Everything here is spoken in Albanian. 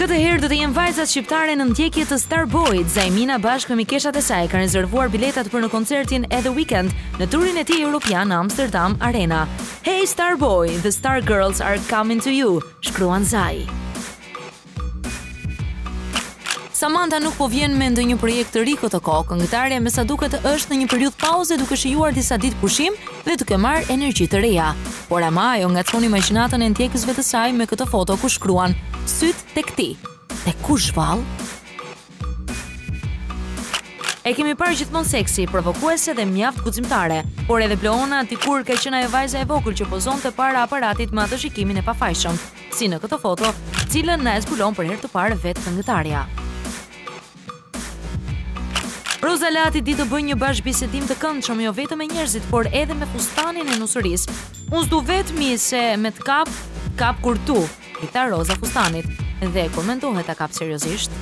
Këtë herë do të jenë vajzat shqiptare në ndjekje të Starboyt. Zajmina bashkë me mikeshat e saj ka rezervuar biletat për në koncertin e The Weeknd në turin e tij europian në Amsterdam Arena. Hey Starboy, the Star Girls are coming to you, shkruan Zai. Samantha nuk po vjen me ndonjë projekt të ri këtë kohë. Këngëtarja me sa duket është në një periudhë pauze duke shijuar disa ditë pushim dhe duke marrë energji të reja. Por ama ajo ngacmon imagjinatën e ndjekësve të saj me këtë foto ku shkruan syt tek ti. Tek kush vallë? E kemi parë gjithmonë seksi, provokuese dhe mjaft guximtare, por edhe Pleona dikur ka qenë ajo vajza e vogël që pozonte para aparatit me atë shikimin e pafajshëm, si në këtë foto, cilën na e zbulon për herë të parë vetë këngëtarja. Roza Lati di të bëjë një bashkëbisedim të këndshëm jo vetëm me njerëzit, por edhe me fustanin e nusurisë. Unë s'du vetëmi se me të kap kur tu, i tha Roza fustanit, dhe kur mendohet ta kap seriozisht.